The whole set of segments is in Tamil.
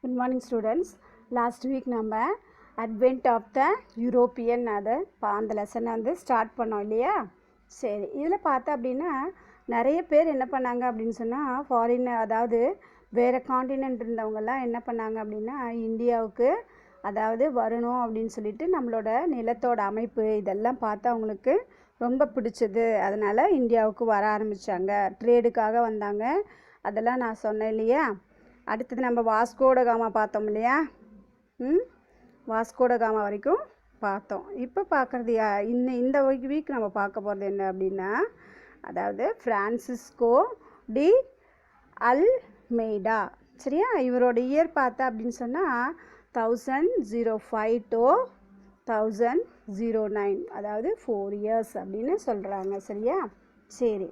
Good morning students. Last week நம்ம advent of the European அது அந்த லெசனை வந்து ஸ்டார்ட் பண்ணோம் இல்லையா. சரி, இதில் பார்த்தா அப்படின்னா நிறைய பேர் என்ன பண்ணாங்க அப்படின்னு சொன்னால் ஃபாரின், அதாவது வேறு காண்டினென்ட் இருந்தவங்கெல்லாம் என்ன பண்ணாங்க அப்படின்னா இந்தியாவுக்கு அதாவது வரணும் அப்படின்னு சொல்லிட்டு நம்மளோட நிலத்தோட அமைப்பு இதெல்லாம் பார்த்து அவங்களுக்கு ரொம்ப பிடிச்சது. அதனால் இந்தியாவுக்கு வர ஆரம்பித்தாங்க, ட்ரேடுக்காக வந்தாங்க. அதெல்லாம் நான் சொன்னேன் இல்லையா. அடுத்தது நம்ம வாஸ்கோட காமா பார்த்தோம் இல்லையா. வாஸ்கோட காமா வரைக்கும் பார்த்தோம். இப்போ பார்க்குறது இந்த வீக் நம்ம பார்க்க போகிறது என்ன அப்படின்னா, அதாவது ஃப்ரான்சிஸ்கோ டி அல்மெய்டா. சரியா, இவரோட இயர் பார்த்தா அப்படின்னு சொன்னால் 1005 to 1009, அதாவது 4 years அப்படின்னு சொல்கிறாங்க. சரியா, சரி.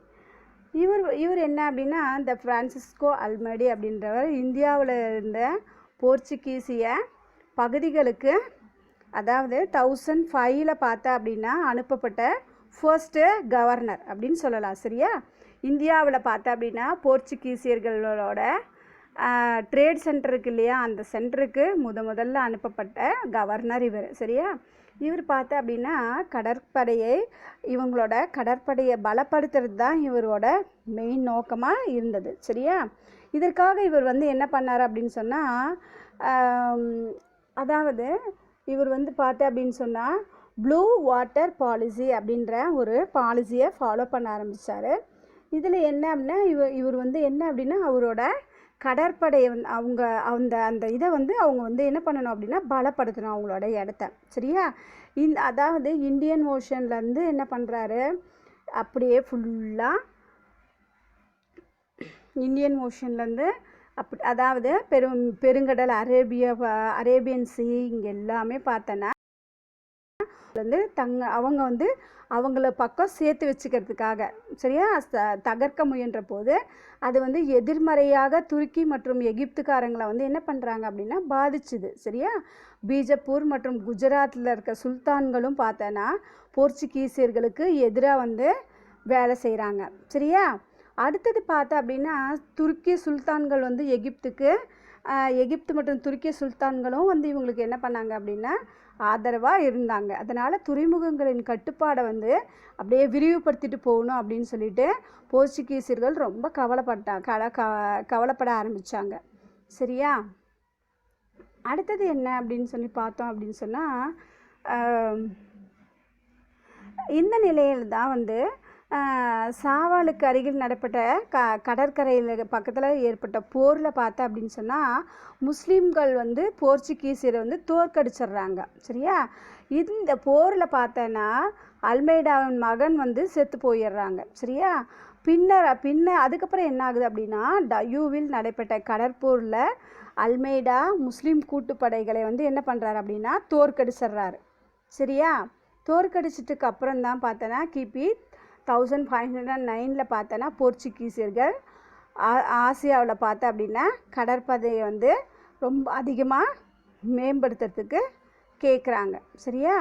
இவர் என்ன அப்படின்னா இந்த ஃப்ரான்சிஸ்கோ அல்மெய்டா அப்படின்றவர் இந்தியாவில் இருந்த போர்ச்சுகீசிய பகுதிகளுக்கு, அதாவது 1005 பார்த்தா அப்படின்னா அனுப்பப்பட்ட ஃபர்ஸ்ட்டு கவர்னர் அப்படின்னு சொல்லலாம். சரியா, இந்தியாவில் பார்த்தா அப்படின்னா போர்ச்சுகீசியர்களோட ட்ரேட் சென்டருக்கு இல்லையா, அந்த சென்டருக்கு முதல்ல அனுப்பப்பட்ட கவர்னர் இவர். சரியா, இவர் பார்த்தா அப்படின்னா இவங்களோட கடற்படையை பலப்படுத்துறது தான் இவரோட மெயின் நோக்கமாக இருந்தது. சரியா, இதற்காக இவர் வந்து என்ன பண்ணார் அப்படின்னு சொன்னால், அதாவது இவர் வந்து பார்த்தா அப்படின்னு சொன்னால் ப்ளூ வாட்டர் பாலிசி அப்படின்ற ஒரு பாலிசியை ஃபாலோ பண்ண ஆரம்பித்தார். இதில் என்ன அப்படின்னா இவர் வந்து என்ன அப்படின்னா அவரோட கடற்படையை வந்து அந்த இதை வந்து அவங்க வந்து என்ன பண்ணணும் அப்படின்னா பலப்படுத்தணும் அவங்களோட இடத்த. சரியா, அதாவது இந்தியன் ஓஷன்லேருந்து என்ன பண்ணுறாரு, அப்படியே ஃபுல்லாக இந்தியன் ஓஷன்லேருந்து அதாவது பெருங்கடல், அரேபியன் சி, இங்கே எல்லாமே பார்த்தோன்னா வந்து அவங்க வந்து அவங்கள பக்கம் சேர்த்து வச்சுக்கிறதுக்காக, சரியா, தகர்க்க முயன்ற போது அது வந்து எதிர்மறையாக துருக்கி மற்றும் எகிப்துக்காரங்களை வந்து என்ன பண்ணுறாங்க அப்படின்னா பாதிச்சுது. சரியா, பீஜப்பூர் மற்றும் குஜராத்தில் இருக்க சுல்தான்களும் பார்த்தோன்னா போர்ச்சுகீசியர்களுக்கு எதிராக வந்து வேலை செய்கிறாங்க. சரியா, அடுத்தது பார்த்தா அப்படின்னா துருக்கிய சுல்தான்கள் வந்து எகிப்து மற்றும் துருக்கிய சுல்தான்களும் வந்து இவங்களுக்கு என்ன பண்ணாங்க அப்படின்னா ஆதரவாக இருந்தாங்க. அதனால் துறைமுகங்களின் கட்டுப்பாடை வந்து அப்படியே விரிவுபடுத்திட்டு போகணும் அப்படின்னு சொல்லிட்டு போர்ச்சுகீசியர்கள் ரொம்ப கவலைப்பட ஆரம்பித்தாங்க. சரியா, அடுத்தது என்ன அப்படின்னு சொல்லி பார்த்தோம் அப்படின்னு சொன்னால், இந்த நிலையில் தான் வந்து சாவாலுக்கு அருகில் நடைபெற்ற கடற்கரையில் பக்கத்தில் ஏற்பட்ட போரில் பார்த்தா அப்படின்னு சொன்னால் முஸ்லீம்கள் வந்து போர்ச்சுகீசியரை வந்து தோற்கடிச்சிடுறாங்க. சரியா, இந்த போரில் பார்த்தோன்னா அல்மெய்டாவின் மகன் வந்து செத்து போயிடுறாங்க. சரியா, அதுக்கப்புறம் என்ன ஆகுது அப்படின்னா டயூவில் நடைபெற்ற கடற்போரில் அல்மெய்டா முஸ்லீம் கூட்டுப்படைகளை வந்து என்ன பண்ணுறாரு அப்படின்னா தோற்கடிச்சிடுறாரு. சரியா, தோற்கடிச்சிட்டுக்கு அப்புறம் தான் பார்த்தோன்னா கிபி 1509 பார்த்தோன்னா போர்ச்சுகீசியர்கள் ஆசியாவில் பார்த்தா அப்படின்னா கடற்படையை வந்து ரொம்ப அதிகமாக மேம்படுத்துறதுக்கு கேட்குறாங்க. சரியா,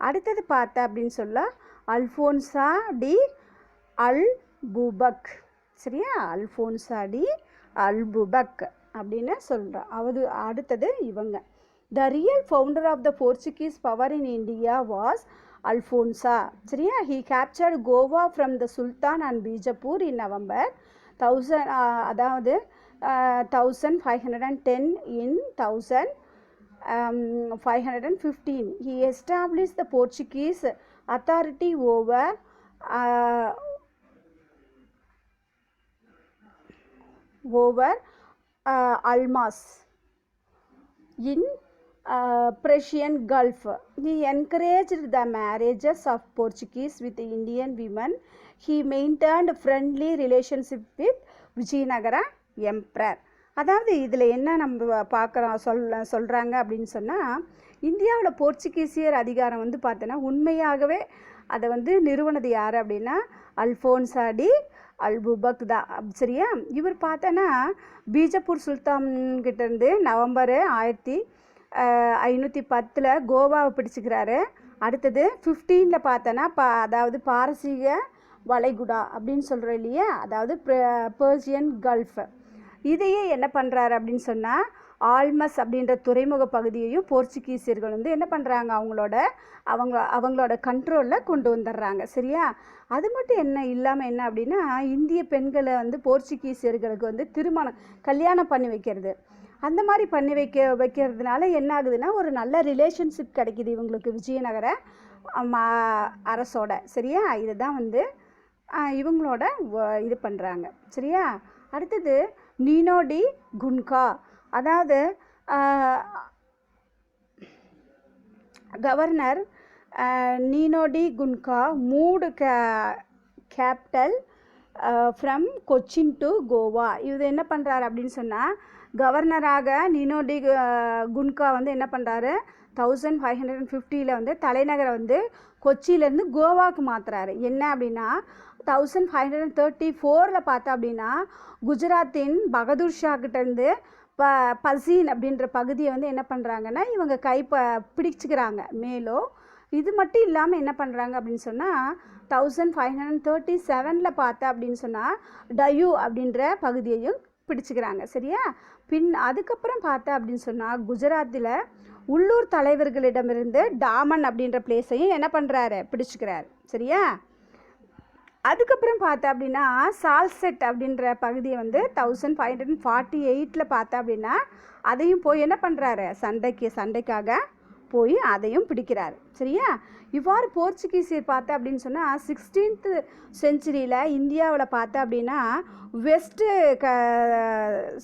அடுத்தது பார்த்தா அப்படின்னு சொல்ல அல்ஃபோன்சா டி அல்புபக். சரியா, அல்ஃபோன்சா டி அல்புபக் அப்படின்னு சொல்கிறோம். அடுத்தது இவங்க the real founder of the Portuguese power in India was Alfonso. சரியா, he captured Goa from the Sultan and Bijapur in November 1510. In 1515 he established the Portuguese authority over Almas in Persian Gulf. He encouraged the marriages of Portuguese with Indian women. He maintained friendly relationship with Vijayanagara Emperor. அதாவது இதில் என்ன நம்ம சொல்கிறாங்க அப்படின்னு சொன்னால் இந்தியாவில் போர்ச்சுகீசியர் அதிகாரம் வந்து பார்த்தோன்னா உண்மையாகவே அதை வந்து நிறுவனது யார் அப்படின்னா அல்ஃபோன்சா டி அல்புபக் தான். சரியா, இவர் பார்த்தோன்னா பீஜப்பூர் சுல்தான்கிட்டேருந்து நவம்பர் 1510 கோவாவை பிடிச்சிக்கிறாரு. அடுத்தது 15 பார்த்தோன்னா அதாவது பாரசீக வளைகுடா அப்படின்னு சொல்கிறோம் இல்லையா, அதாவது பெர்சியன் கல்ஃப், இதையே என்ன பண்ணுறாரு அப்படின்னு சொன்னால் ஆல்மஸ் அப்படின்ற துறைமுக பகுதியையும் போர்ச்சுகீசியர்கள் வந்து என்ன பண்ணுறாங்க, அவங்களோட கண்ட்ரோலில் கொண்டு வந்துடுறாங்க. சரியா? அது மட்டும் என்ன இல்லாமல் என்ன அப்படின்னா, இந்திய பெண்களை வந்து போர்ச்சுகீசியர்களுக்கு வந்து கல்யாணம் பண்ணி வைக்கிறது. அந்த மாதிரி பண்ணி வைக்கிறதுனால என்ன ஆகுதுன்னா, ஒரு நல்ல ரிலேஷன்ஷிப் கிடைக்கிது இவங்களுக்கு விஜயநகர அரசோட. சரியா? இதுதான் வந்து இவங்களோட இது பண்ணுறாங்க. சரியா? அடுத்தது நீனோ டி குன்கா, அதாவது governor Nuno da Cunha moved capital from Cochin to Goa. இது என்ன பண்ணுறாரு அப்படின்னு சொன்னால், கவர்னராக நீனோ டி குன்கா வந்து என்ன பண்ணுறாரு, 1550 வந்து தலைநகரை வந்து கொச்சியிலேருந்து கோவாவுக்கு மாற்றுறாரு. என்ன அப்படின்னா 1534 பார்த்தா அப்படின்னா குஜராத்தின் பகதூர் ஷா கிட்டேருந்து பசீன் அப்படின்ற பகுதியை வந்து என்ன பண்ணுறாங்கன்னா இவங்க பிடிச்சிக்கிறாங்க. மேலும் இது மட்டும் இல்லாமல் என்ன பண்ணுறாங்க அப்படின்னு சொன்னால் 1537 பார்த்தா அப்படின்னு சொன்னால் டயூ அப்படின்ற பகுதியையும் பிடிச்சிக்கிறாங்க. சரியா? அதுக்கப்புறம் பார்த்தா அப்படின்னு சொன்னால் குஜராத்தில் உள்ளூர் தலைவர்களிடமிருந்து டாமன் அப்படின்ற பிளேஸையும் என்ன பண்ணுறாரு, பிடிச்சிக்கிறாரு. சரியா? அதுக்கப்புறம் பார்த்தா அப்படின்னா சால்செட் அப்படின்ற பகுதியை வந்து 1548 பார்த்தா அப்படின்னா அதையும் போய் என்ன பண்ணுறாரு, சண்டைக்காக போய் அதையும் பிடிக்கிறாரு. சரியா? இவ்வாறு போர்ச்சுகீசியர் பார்த்தா அப்படின்னு சொன்னால் 16th செஞ்சுரியில் இந்தியாவில் பார்த்தா அப்படின்னா வெஸ்ட்டு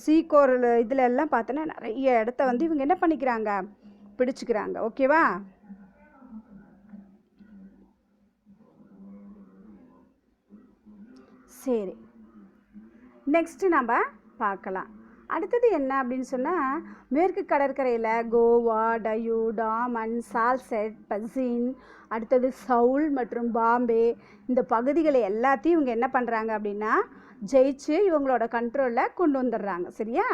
சீகோர் இதில் எல்லாம் பார்த்தோன்னா நிறைய இடத்த வந்து இவங்க என்ன பண்ணிக்கிறாங்க, பிடிச்சிக்கிறாங்க. ஓகேவா? சரி, நெக்ஸ்ட்டு நம்ம பார்க்கலாம். அடுத்தது என்ன அப்படின்னு சொன்னால், மேற்கு கடற்கரையில் கோவா, டயூ, டாமன், சால்செட், பசீன், அடுத்தது சவுல் மற்றும் பாம்பே இந்த பகுதிகளை எல்லாத்தையும் இவங்க என்ன பண்ணுறாங்க அப்படின்னா ஜெயிச்சு இவங்களோட கண்ட்ரோலில் கொண்டு வந்துடுறாங்க. சரியா?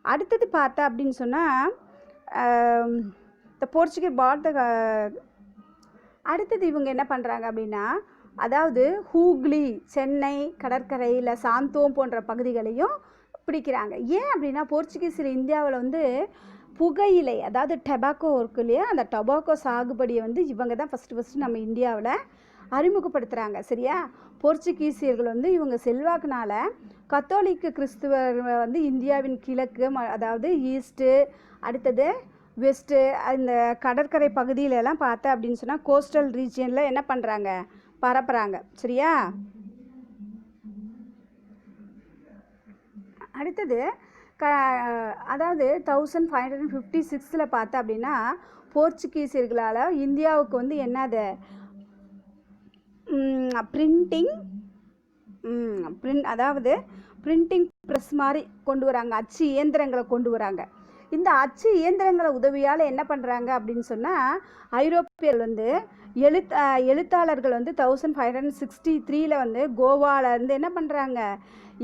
அடுத்தது பார்த்தா அப்படின்னு சொன்னால் இந்த போர்ச்சுகீஸ் அடுத்தது இவங்க என்ன பண்ணுறாங்க அப்படின்னா, அதாவது ஹூக்ளி, சென்னை கடற்கரையில் சாந்தோம் போன்ற பகுதிகளையும் பிடிக்கிறாங்க. ஏன் அப்படின்னா போர்ச்சுகீஸில் இந்தியாவில் வந்து புகையிலை, அதாவது டொபாக்கோ இருக்கு இல்லையா, அந்த டொபாக்கோ சாகுபடியை வந்து இவங்க தான் ஃபஸ்ட்டு நம்ம இந்தியாவில் அறிமுகப்படுத்துகிறாங்க. சரியா? போர்ச்சுகீசியர்கள் வந்து இவங்க செல்வாக்குனால கத்தோலிக்க கிறிஸ்துவர் வந்து இந்தியாவின் கிழக்கு, அதாவது ஈஸ்ட்டு, அடுத்தது வெஸ்ட்டு, இந்த கடற்கரை பகுதியிலலாம் பார்த்தா அப்படின்னு சொன்னால் கோஸ்டல் ரீஜியனில் என்ன பண்ணுறாங்க, பரப்புகிறாங்க. சரியா? அடுத்தது அதாவது 1556 பார்த்தா அப்படின்னா போர்ச்சுகீசியர்களால் இந்தியாவுக்கு வந்து என்னது அதாவது பிரிண்டிங் ப்ரெஸ் மாதிரி கொண்டு வராங்க, அச்சு இயந்திரங்களை கொண்டு வராங்க. இந்த அச்சு இயந்திரங்களை உதவியால் என்ன பண்ணுறாங்க அப்படின்னு சொன்னால் ஐரோப்பியர்கள் வந்து எழுத்தாளர்கள் வந்து 1563 வந்து கோவாவிலேருந்து என்ன பண்ணுறாங்க,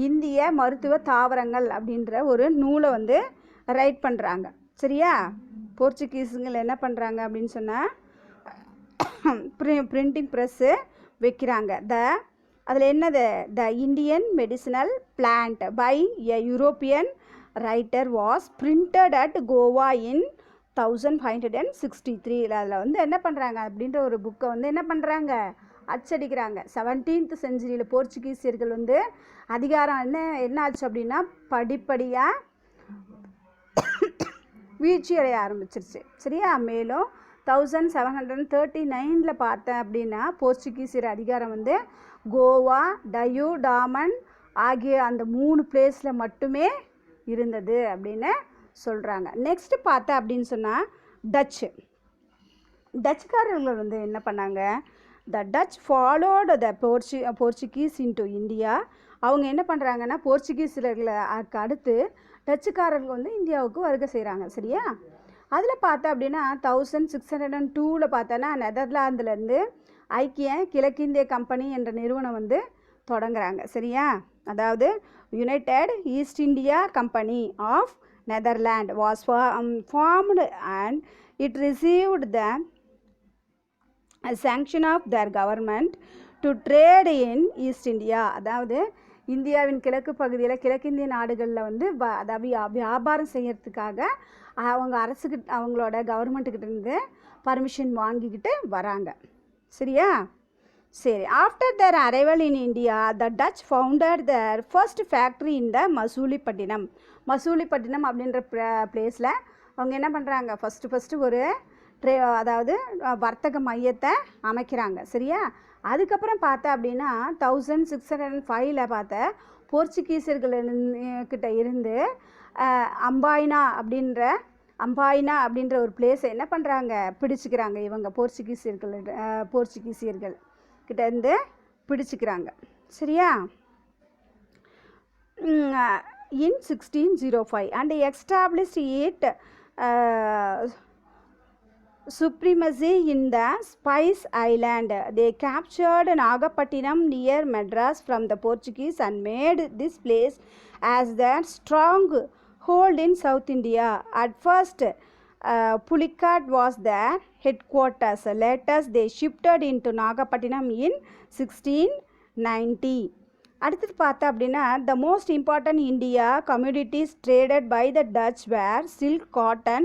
இந்திய மருத்துவ தாவரங்கள் அப்படின்ற ஒரு நூலை வந்து ரைட் பண்ணுறாங்க. சரியா? போர்ச்சுகீஸுங்கள் என்ன பண்ணுறாங்க அப்படின்னு சொன்னால் பிரிண்டிங் ப்ரெஸ்ஸு வைக்கிறாங்க. அதில் என்னது, the Indian medicinal plant by a European writer was printed at Goa in 1563. அதில் வந்து என்ன பண்ணுறாங்க அப்படின்ற ஒரு புக்கை வந்து என்ன பண்ணுறாங்க, அச்சடிக்கிறாங்க. 17th செஞ்சுரியில் போர்ச்சுகீசியர்கள் வந்து அதிகாரம் என்ன ஆச்சு அப்படின்னா படிப்படியாக வீழ்ச்சி அடைய ஆரம்பிச்சிருச்சு. சரியா? மேலும் 1739 பார்த்தேன் அப்படின்னா போர்ச்சுகீசியர் அதிகாரம் வந்து கோவா, டயூ, டாமன் ஆகிய அந்த 3 பிளேஸில் மட்டுமே இருந்தது அப்படின்னு சொல்கிறாங்க. நெக்ஸ்ட்டு பார்த்தா அப்படின்னு சொன்னால் டச்சுக்காரர்கள் வந்து என்ன பண்ணாங்க, the Dutch followed the Portuguese into India. அவங்க என்ன பண்ணுறாங்கன்னா போர்ச்சுகீஸர்களை அடுத்து டச்சுக்காரர்கள் வந்து இந்தியாவுக்கு வருகை செய்கிறாங்க. சரியா? அதில் பார்த்தா அப்படின்னா 1602 பார்த்தோன்னா நெதர்லாந்துலேருந்து ஐக்கிய கிழக்கிந்திய கம்பெனி என்ற நிறுவனம் வந்து தொடங்குறாங்க. சரியா? அதாவது United East India Company of Netherland was formed and it received the sanction of their government to trade in East India. அதாவது இந்தியாவின் கிழக்கு பகுதியில் கிழக்கிந்திய நாடுகளில் வந்து அதாவது வியாபாரம் செய்கிறதுக்காக அவங்க அரசுக்கிட்ட அவங்களோட கவர்மெண்ட்டுக்கிட்ட இருந்து பர்மிஷன் வாங்கிக்கிட்டு வராங்க. சரியா? சரி. After their arrival in India the Dutch founded their first factory in the Masulipatnam. Masulipatnam அப்படின்ற பிளேஸில் அவங்க என்ன பண்ணுறாங்க, ஃபஸ்ட்டு ஒரு அதாவது வர்த்தக மையத்தை அமைக்கிறாங்க. சரியா? அதுக்கப்புறம் பார்த்தா அப்படின்னா 1605 பார்த்த போர்ச்சுகீசியர்கள்கிட்ட இருந்து அம்பாயினா அப்படின்ற ஒரு பிளேஸை என்ன பண்ணுறாங்க, பிடிச்சிக்கிறாங்க. இவங்க போர்ச்சுகீசியர்கள் கிட்ட இருந்து பிடிச்சிக்கிறாங்க. சரியா? in 1605 and established it supremacy in the Spice Island. They captured Nagapattinam near Madras from the Portuguese and made this place as their stronghold in South India. At first, Pulicat was their headquarters. Later, they shifted into Nagapattinam in 1690. அடுத்தது பார்த்தா அப்படின்னா the most important India commodities traded by the Dutch were silk, cotton,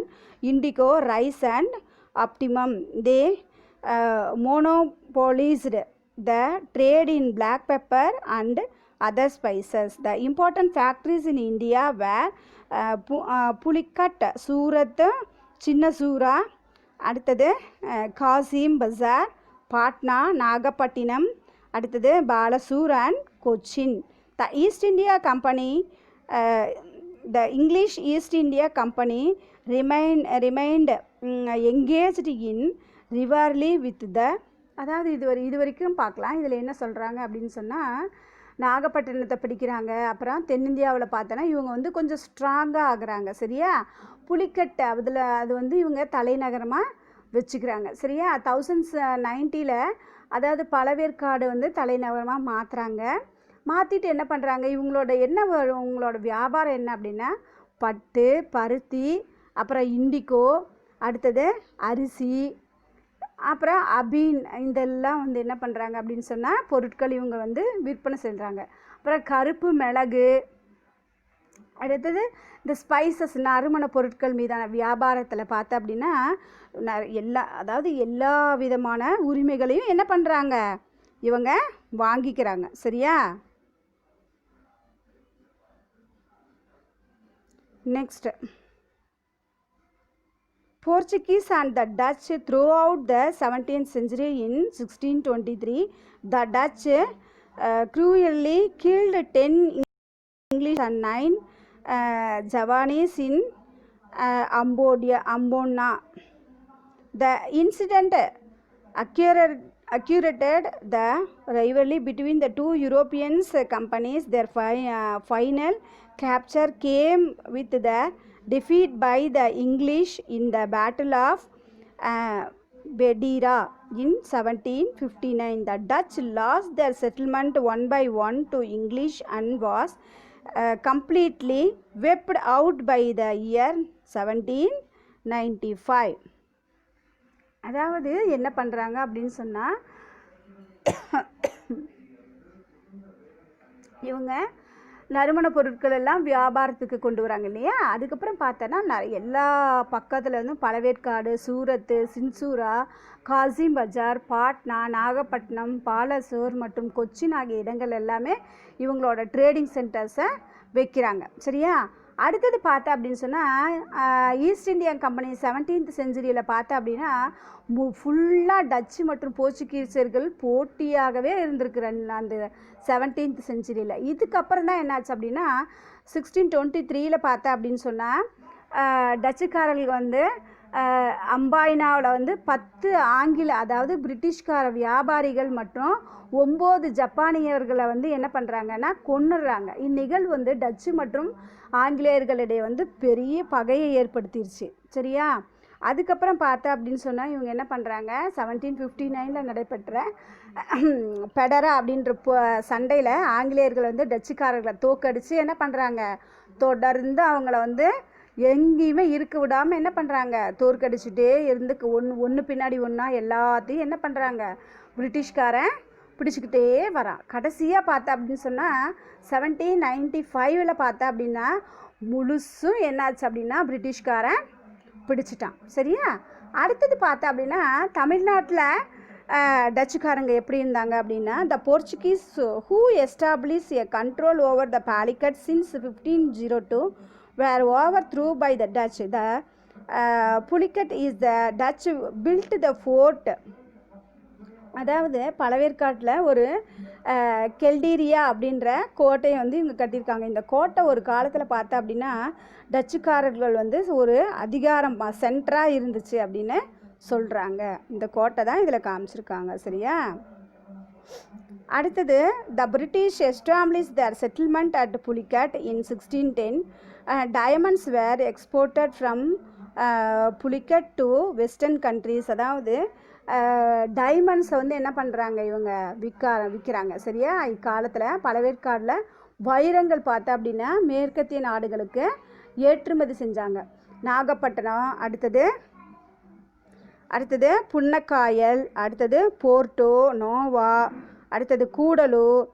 indigo, rice and optimum. They monopolized the trade in black pepper and other spices. The important factories in India were Pulicat, Surat, Chinnasura, அடுத்தது காசிம் பஜார், பாட்னா, நாகப்பட்டினம், அடுத்தது Balasore and Cochin. The East India Company the English East India Company remained engaged in rivalry with the, அதாவது இது வரைக்கும் பார்க்கலாம். இதில் என்ன சொல்கிறாங்க அப்படின்னு சொன்னால், நாகப்பட்டினத்தை பிடிக்கிறாங்க. அப்புறம் தென்னிந்தியாவில் பார்த்தோன்னா இவங்க வந்து கொஞ்சம் ஸ்ட்ராங்காக ஆகுறாங்க. சரியா? புலிக்கட்டு அது வந்து இவங்க தலைநகரமாக வச்சுக்கிறாங்க. சரியா? 1090 அதாவது பழவேற்காடு வந்து தலைநகரமாக மாற்றுறாங்க. மாற்றிட்டு என்ன பண்ணுறாங்க, உங்களோட வியாபாரம் என்ன அப்படின்னா பட்டு, பருத்தி, அப்புறம் இண்டிகோ, அடுத்தது அரிசி, அப்புறம் அபீன், இதெல்லாம் வந்து என்ன பண்ணுறாங்க அப்படின்னு சொன்னால் பொருட்கள் இவங்க வந்து விற்பனை செய்கிறாங்க. அப்புறம் கருப்பு மிளகு, அடுத்தது இந்த ஸ்பைசஸ், நறுமண பொருட்கள் மீதான வியாபாரத்தில் பார்த்தா அப்படின்னா எல்லா விதமான உரிமைகளையும் என்ன பண்ணுறாங்க, இவங்க வாங்கிக்கிறாங்க. சரியா? Next, Portuguese and the Dutch throughout the 17th century. In 1623, the Dutch cruelly killed 10 English and 9 Javanese in Ambona. The incident accurate the rivalry between the two European companies. Their final capture came with the defeat by the English in the Battle of Beddera in 1759. The Dutch lost their settlement one by one to English and was completely wiped out by the year 1795. அதாவது என்ன பண்ணுறாங்க அப்படின்னு சொன்னால், இவங்க நறுமண பொருட்கள் எல்லாம் வியாபாரத்துக்கு கொண்டு வராங்க இல்லையா. அதுக்கப்புறம் பார்த்தோன்னா எல்லா பக்கத்தில் இருந்தும் பழவேற்காடு, சூரத்து, சின்சூரா, காசிம் பஜார், பாட்னா, நாகப்பட்டினம், பாலசூர் மற்றும் கொச்சின் ஆகிய இடங்கள் எல்லாமே இவங்களோட ட்ரேடிங் சென்டர்ஸை வைக்கிறாங்க. சரியா? அடுத்தது பார்த்தா அப்படின்னு சொன்னால் ஈஸ்ட் இந்தியன் கம்பெனி 17th centuryயில் பார்த்தா அப்படின்னா ஃபுல்லாக டச்சு மற்றும் போர்ச்சுகீசியர்கள் போட்டியாகவே இருந்திருக்கிற அந்த 17th centuryயில். இதுக்கப்புறம் தான் என்னாச்சு அப்படின்னா 1623 பார்த்தா அப்படின்னு சொன்னால் டச்சுக்காரர்கள் வந்து அம்பாயினாவில் வந்து 10 ஆங்கில, அதாவது பிரிட்டிஷ்கார வியாபாரிகள் மற்றும் 9 ஜப்பானியர்களை வந்து என்ன பண்ணுறாங்கன்னா கொன்னுடுறாங்க. இந்நிகழ்வு வந்து டச்சு மற்றும் ஆங்கிலேயர்களிடையே வந்து பெரிய பகையை ஏற்படுத்திடுச்சு. சரியா? அதுக்கப்புறம் பார்த்தா அப்படின்னு சொன்னால் இவங்க என்ன பண்ணுறாங்க, 1759 நடைபெற்ற பெடரா அப்படின்ற சண்டையில் ஆங்கிலேயர்கள் வந்து டச்சுக்காரர்களை தோக்கடித்து என்ன பண்ணுறாங்க, தொடர்ந்து அவங்கள வந்து எங்கேயுமே இருக்க விடாமல் என்ன பண்ணுறாங்க, தோற்கடிச்சுட்டே இருந்து ஒன்று பின்னாடி ஒன்றா எல்லாத்தையும் என்ன பண்ணுறாங்க, பிரிட்டிஷ்காரன் பிடிச்சிக்கிட்டே வரான். கடைசியாக பார்த்தா அப்படின்னு சொன்னால் 1795 பார்த்தா அப்படின்னா முழுசும் என்னாச்சு அப்படின்னா பிரிட்டிஷ்காரன் பிடிச்சிட்டான். சரியா? அடுத்தது பார்த்தா அப்படின்னா தமிழ்நாட்டில் டச்சுக்காரங்க எப்படி இருந்தாங்க அப்படின்னா the Portuguese who establish a control over the Pulicat since 1502 were overthrown by the Dutch. The Pulicat is the Dutch built the fort. அதாவது பழவேற்காட்டில் ஒரு கெல்டீரியா அப்படின்ற கோட்டையை வந்து இவங்க கட்டியிருக்காங்க. இந்த கோட்டை ஒரு காலத்தில் பார்த்தா அப்படின்னா டச்சுக்காரர்கள் வந்து ஒரு அதிகாரம் சென்டராக இருந்துச்சு அப்படின்னு சொல்கிறாங்க. இந்த கோட்டை தான் இதில் காமிச்சிருக்காங்க. சரியா? அடுத்தது the British establish their settlement at Pulicat in 1610. Diamonds were exported from Pulicat to western countries. அதாவது டைமண்ட்ஸை வந்து என்ன பண்ணுறாங்க இவங்க விற்கிறாங்க. சரியா? இக்காலத்தில் பழவேற்காடில் வைரங்கள் பார்த்தா அப்படின்னா மேற்கத்திய நாடுகளுக்கு ஏற்றுமதி செஞ்சாங்க. நாகப்பட்டினம், அடுத்தது புன்னக்காயல், அடுத்தது போர்ட்டோ நோவா, அடுத்தது கூடலூர்,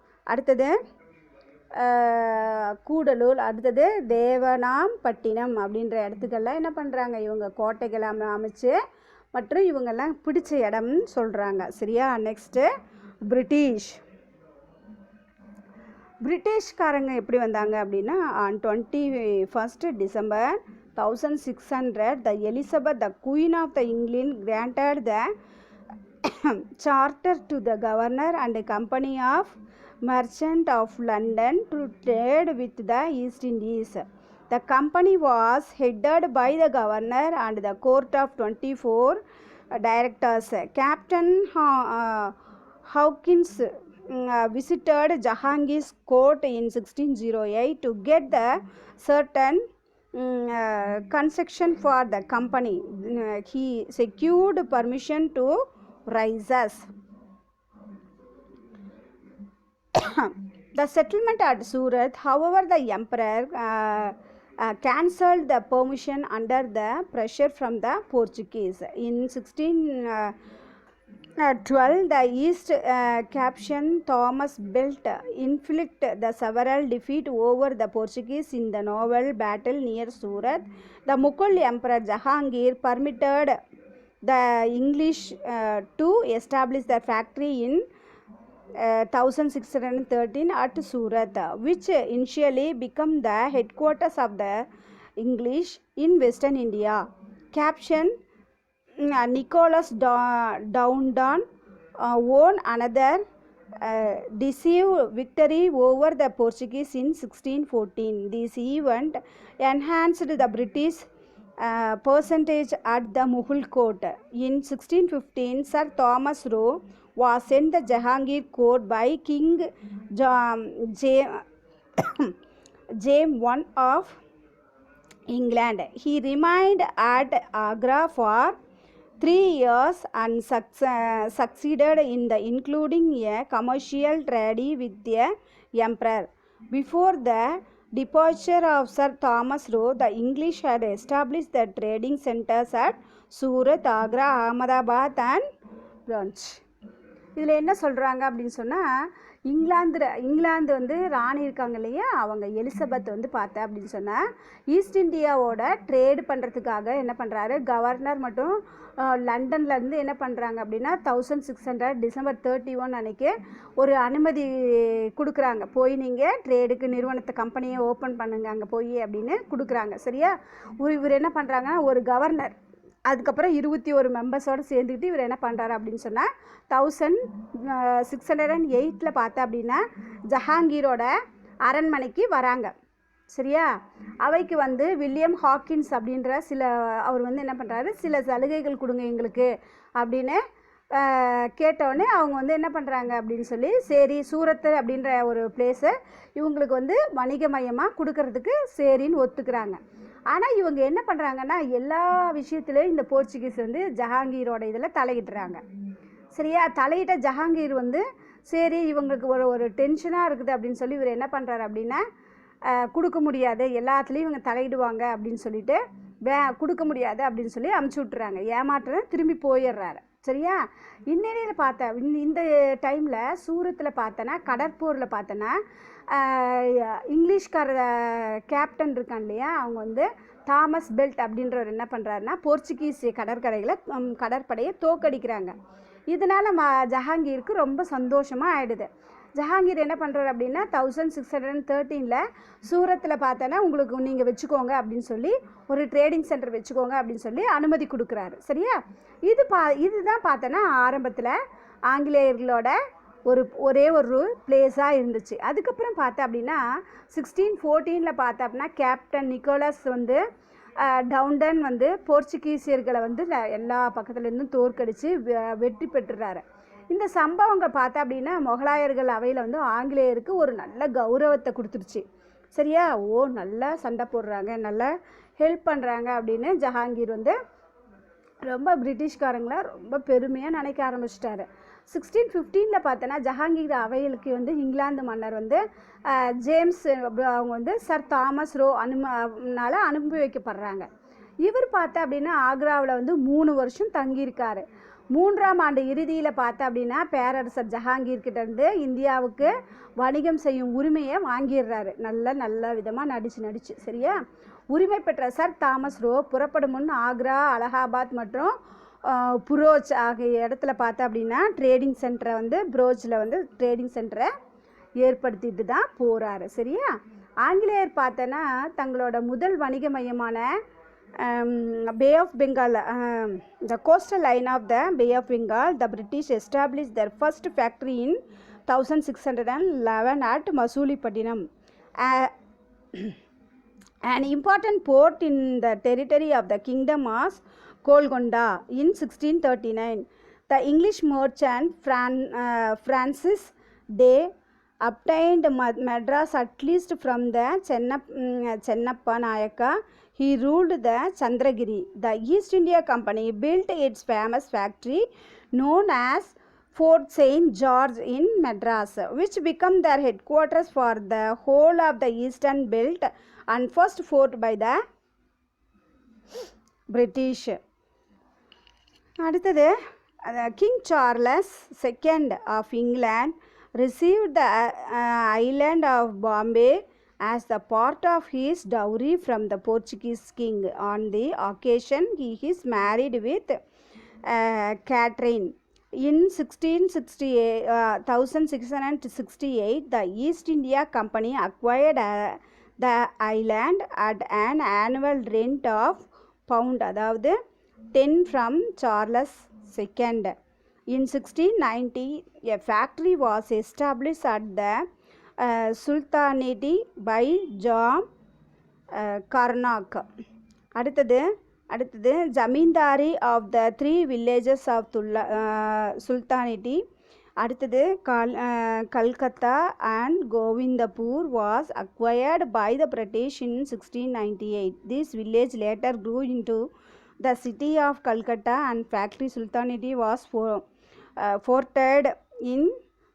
அடுத்தது தேவனாம்பட்டினம் அப்படின்ற இடத்துக்கெல்லாம் என்ன பண்ணுறாங்க இவங்க கோட்டைகளை அமைச்சு மற்றும் இவங்கெல்லாம் பிடிச்ச இடம்னு சொல்கிறாங்க. சரியா? நெக்ஸ்ட்டு பிரிட்டிஷ்காரங்க எப்படி வந்தாங்க அப்படின்னா on 21st December 1600 the Elizabeth the queen of the England granted the charter to the governor and company of merchant of London to trade with the East Indies. The company was headed by the governor and the court of 24 directors. Captain Hawkins visited Jahangir's court in 1608 to get the certain concession for the company. He secured permission to raise. The settlement at Surat, however, the emperor cancelled the permission under the pressure from the Portuguese. In 1612, the East captain Thomas Belt inflicted the several defeat over the Portuguese in the naval battle near Surat. The Mughal Emperor Jahangir permitted the English to establish their factory in 1613 at Surat, which initially became the headquarters of the English in Western India. Captain Nicholas Downton won another decisive victory over the Portuguese in 1614. This event enhanced the British percentage at the Mughal court. In 1615, Sir Thomas Roe was sent the Jahangir court by King James I of England. He remained at Agra for 3 years and succeeded in the including a commercial treaty with the emperor. Before the departure of Sir Thomas Roe, the English had established the trading centers at Surat, Agra, Ahmedabad and Branch. இதில் என்ன சொல்கிறாங்க அப்படின்னு சொன்னால் இங்கிலாந்து வந்து ராணி இருக்காங்க இல்லையா, அவங்க எலிசபெத் வந்து பார்த்தா அப்படின்னு சொன்னால் ஈஸ்ட் இந்தியாவோட ட்ரேடு பண்ணுறதுக்காக என்ன பண்ணுறாரு கவர்னர் மட்டும் லண்டன்லேருந்து என்ன பண்ணுறாங்க அப்படின்னா 1600 December 31 அன்றைக்கி ஒரு அனுமதி கொடுக்குறாங்க. போய் நீங்கள் ட்ரேடுக்கு நிறுவனத்தை கம்பெனியை ஓப்பன் பண்ணுங்க அங்கே போய் அப்படின்னு கொடுக்குறாங்க. சரியா? இவர் என்ன பண்ணுறாங்கன்னா ஒரு கவர்னர் அதுக்கப்புறம் 21 மெம்பர்ஸோடு சேர்ந்துக்கிட்டு இவர் என்ன பண்ணுறாரு அப்படின்னு சொன்னால் 1608 பார்த்தா அப்படின்னா ஜஹாங்கீரோட அரண்மனைக்கு வராங்க. சரியா? அவைக்கு வந்து வில்லியம் ஹாக்கின்ஸ் அப்படின்ற அவர் வந்து என்ன பண்ணுறாரு சில சலுகைகள் கொடுங்க எங்களுக்கு அப்படின்னு கேட்டவுடனே அவங்க வந்து என்ன பண்ணுறாங்க அப்படின்னு சொல்லி சரி சூரத் அப்படின்ற ஒரு பிளேஸை இவங்களுக்கு வந்து வணிக மையமாக கொடுக்கறதுக்கு சரின்னு ஒத்துக்கிறாங்க. ஆனால் இவங்க என்ன பண்ணுறாங்கன்னா எல்லா விஷயத்துலையும் இந்த போர்ச்சுகீஸ் வந்து ஜஹாங்கீரோட இதில் தலையிடுறாங்க. சரியா? தலையிட்ட ஜஹாங்கீர் வந்து சரி இவங்களுக்கு ஒரு டென்ஷனாக இருக்குது அப்படின்னு சொல்லி இவர் என்ன பண்ணுறாரு அப்படின்னா கொடுக்க முடியாது எல்லாத்துலேயும் இவங்க தலையிடுவாங்க அப்படின்னு சொல்லிட்டு கொடுக்க முடியாது அப்படின்னு சொல்லி அமுச்சு விட்டுறாங்க. ஏமாற்ற திரும்பி போயிடுறாரு. சரியா. இந்நிலையில் பார்த்தா இந்த டைமில் சூரத்தில் பார்த்தோன்னா கடற்போரில் பார்த்தோன்னா இங்கிலீஷ்கார கேப்டன் இருக்கான் இல்லையா, அவங்க வந்து தாமஸ் பெல்ட் அப்படின்றவர் என்ன பண்ணுறாருன்னா போர்ச்சுகீஸ் கடற்படையை தோக்கடிக்கிறாங்க. இதனால் ஜஹாங்கீருக்கு ரொம்ப சந்தோஷமாக ஆகிடுது. ஜஹாங்கீர் என்ன பண்ணுறாரு அப்படின்னா 1613 சூரத்தில் பார்த்தோன்னா உங்களுக்கு நீங்கள் வச்சுக்கோங்க அப்படின்னு சொல்லி ஒரு ட்ரேடிங் சென்டர் வச்சுக்கோங்க அப்படின்னு சொல்லி அனுமதி கொடுக்குறாரு. சரியா. இதுதான் பார்த்தோன்னா ஆரம்பத்தில் ஆங்கிலேயர்களோட ஒரே ஒரு பிளேஸாக இருந்துச்சு. அதுக்கப்புறம் பார்த்தா அப்படின்னா 1614 பார்த்தா அப்படின்னா கேப்டன் நிக்கோலஸ் வந்து டவுண்டன் வந்து போர்ச்சுகீசியர்களை வந்து எல்லா பக்கத்துலேருந்தும் தோற்கடித்து வெற்றி பெற்றுறாரு. இந்த சம்பவங்கள் பார்த்தா அப்படின்னா முகலாயர்கள் அவையில் வந்து ஆங்கிலேயருக்கு ஒரு நல்ல கௌரவத்தை கொடுத்துருச்சு. சரியா. நல்லா சண்டை போடுறாங்க, நல்லா ஹெல்ப் பண்ணுறாங்க அப்படின்னு ஜஹாங்கீர் வந்து ரொம்ப பிரிட்டிஷ்காரங்களை ரொம்ப பெருமையாக நினைக்க ஆரம்பிச்சிட்டாரு. 1615 பார்த்தோன்னா ஜஹாங்கீர் அவைகளுக்கு வந்து இங்கிலாந்து மன்னர் வந்து ஜேம்ஸ் அவங்க வந்து சர் தாமஸ் ரோ அனுப்பி வைக்கப்படுறாங்க. இவர் பார்த்தா அப்படின்னா ஆக்ராவில் வந்து 3 வருஷம் தங்கியிருக்காரு. 3ஆம் ஆண்டு இறுதியில் பார்த்தா அப்படின்னா பேரரசர் ஜஹாங்கீர்கிட்டேருந்து இந்தியாவுக்கு வணிகம் செய்யும் உரிமையை வாங்கிடுறாரு. நல்ல விதமாக நடிச்சு. சரியா. உரிமை பெற்ற சர் தாமஸ் ரோ புறப்படும் முன் ஆக்ரா, அலகாபாத் மற்றும் புரோச் ஆகிய இடத்துல பார்த்தா அப்படின்னா ட்ரேடிங் சென்டரை வந்து புரோச்சில் வந்து ட்ரேடிங் சென்டரை ஏற்படுத்திட்டு தான் போகிறாரு. சரியா. ஆங்கிலேயர் பார்த்தோன்னா தங்களோட முதல் வணிக மையமான Bay of Bengal, the coastal line of the Bay of Bengal, the British established their first factory in 1611 at Masulipatinam, an important port in the territory of the Kingdom of Golconda. In 1639, the English merchant Francis Day obtained Madras at least from the Chennappa Nayaka. He ruled the Chandragiri. The East India Company built its famous factory known as Fort St. George in Madras, which became their headquarters for the whole of the Eastern Belt and first fort by the British. அடுத்தது King Charles II of England received the island of Bombay as the part of his dowry from the Portuguese king. On the occasion he is married with Catherine. In 1668, the East India Company acquired the island at an annual rent of pound, அதாவது 10 from Charles II. In 1690, a factory was established at the Sultanate by John Carnac. அடுத்தது zamindari of the 3 villages of Sutanuti. அடுத்தது Calcutta and Govindapur was acquired by the British in 1698. This village later grew into the city of Calcutta and factory Sultanate was fortified in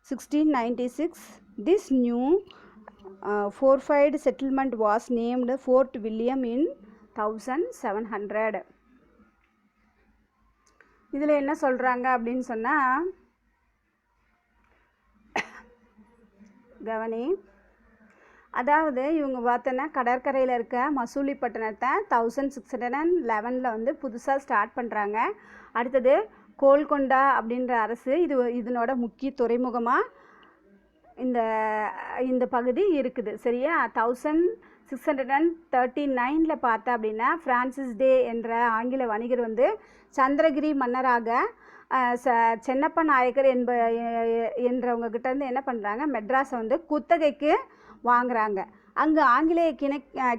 1696. This new fortified settlement was named Fort William in 1700. இதில் என்ன சொல்கிறாங்க அப்படின்னு சொன்னால் கவனி. அதாவது இவங்க பார்த்தோன்னா கடற்கரையில் இருக்க மசூலிப்பட்டினத்தை 1611 வந்து புதுசாக ஸ்டார்ட் பண்ணுறாங்க. அடுத்தது கோல்கொண்டா அப்படின்ற அரசு இதனோட முக்கிய துறைமுகமாக இந்த பகுதி இருக்குது. சரியா. 1639 பார்த்தா அப்படின்னா ஃப்ரான்சிஸ் டே என்ற ஆங்கில வணிகர் வந்து சந்திரகிரி மன்னராக சென்னப்ப நாயக்கர் என்றவங்க கிட்டேருந்து என்ன பண்ணுறாங்க, மெட்ராஸை வந்து குத்தகைக்கு வாங்குகிறாங்க. அங்கே ஆங்கிலேய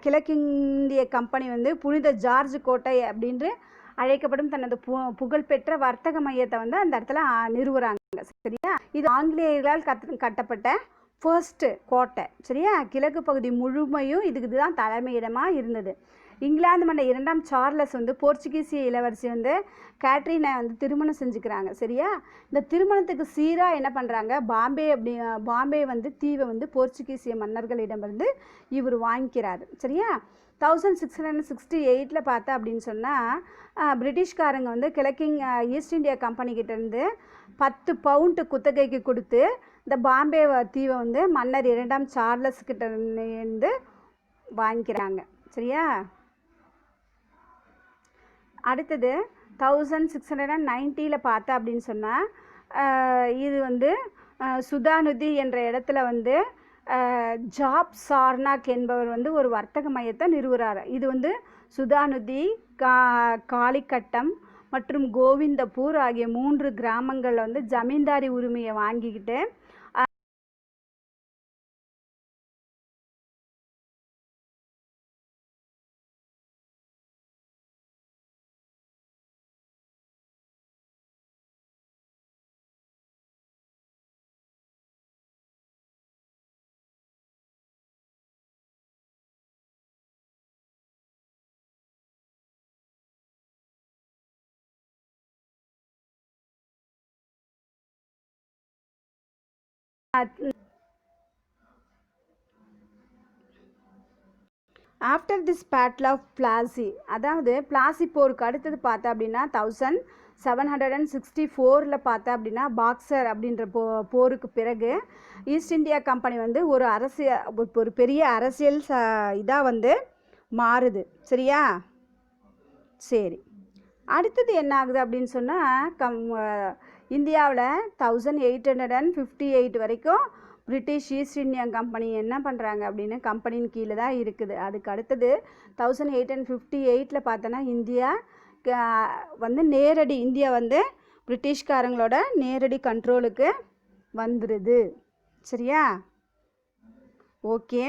கிழக்கிந்திய கம்பெனி வந்து புனித ஜார்ஜ் கோட்டை அப்படின்று அழைக்கப்படும் தனது புகழ்பெற்ற வர்த்தக மையத்தை வந்து அந்த இடத்துல நிறுவுறாங்க. சரியா. இது ஆங்கிலேயர்களால் கட்டப்பட்ட ஃபர்ஸ்ட் கோட்டை. சரியா. கிழக்கு பகுதி முழுமையும் இதுக்கு தான் தலைமையிடமாக இருந்தது. இங்கிலாந்து மன்னர் 2ஆம் சார்லஸ் வந்து போர்ச்சுகீசிய இளவரசி வந்து கேட்ரினை வந்து திருமணம் செஞ்சுக்கிறாங்க. சரியா. இந்த திருமணத்துக்கு சீராக என்ன பண்ணுறாங்க, பாம்பே வந்து தீவை வந்து போர்ச்சுகீசிய மன்னர்களிடமிருந்து இவர் வாங்கிக்கிறாரு. சரியா. 1668 பார்த்தா அப்படின்னு சொன்னால் பிரிட்டிஷ்காரங்க வந்து ஈஸ்ட் இந்தியா கம்பெனிக்கிட்டேருந்து 10 பவுண்டு குத்தகைக்கு கொடுத்து இந்த பாம்பே தீவை வந்து மன்னர் 2ஆம் சார்லஸ் கிட்டேருந்து வாங்கிக்கிறாங்க. சரியா? அடுத்தது 1690 பார்த்தா அப்படின்னு சொன்னால் இது வந்து சுதாநுதி என்ற இடத்துல வந்து ஜாப் சார்னாக் என்பவர் வந்து ஒரு வர்த்தக மையத்தை நிறுவுறாரு. இது வந்து சுதாநுதி, காளிக்கட்டம் மற்றும் கோவிந்தபூர் ஆகிய 3 கிராமங்களில் வந்து ஜமீன்தாரி உரிமையை வாங்கிக்கிட்டு after this battle of Plassey, அதாவது பிளாசி போருக்கு அடுத்தது பார்த்தா அப்படின்னா 1764 பார்த்தா அப்படின்னா பாக்சர் அப்படின்ற போருக்கு பிறகு ஈஸ்ட் இந்தியா கம்பெனி வந்து ஒரு பெரிய அரசியல் இதாக வந்து மாறுது. சரியா? சரி, அடுத்தது என்ன ஆகுது அப்படின்னு சொன்னால் இந்தியாவில் 1858 வரைக்கும் பிரிட்டிஷ் ஈஸ்ட் இந்தியா கம்பெனி என்ன பண்ணுறாங்க அப்படின்னு கம்பெனியின் கீழே தான் இருக்குது. அதுக்கு அடுத்தது 1858 பார்த்தோன்னா இந்தியா வந்து இந்தியா வந்து பிரிட்டிஷ்காரங்களோட நேரடி கண்ட்ரோலுக்கு வந்துடுது. சரியா? ஓகே,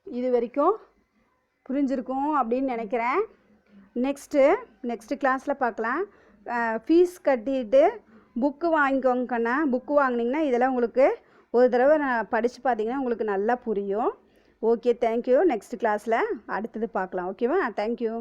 இது வரைக்கும் புரிஞ்சிருக்கும் அப்படின்னு நினைக்கிறேன். நெக்ஸ்ட்டு கிளாஸில் பார்க்கலாம். ஃபீஸ் கட்டிட்டு புக்கு வாங்கிக்கோங்கண்ணா. புக்கு வாங்கினீங்கன்னா இதெல்லாம் உங்களுக்கு ஒரு தடவை படித்து பார்த்தீங்கன்னா உங்களுக்கு நல்லா புரியும். Okay, thank you. நெக்ஸ்ட் கிளாஸில் அடுத்தது பார்க்கலாம். ஓகேவா? தேங்க்யூ.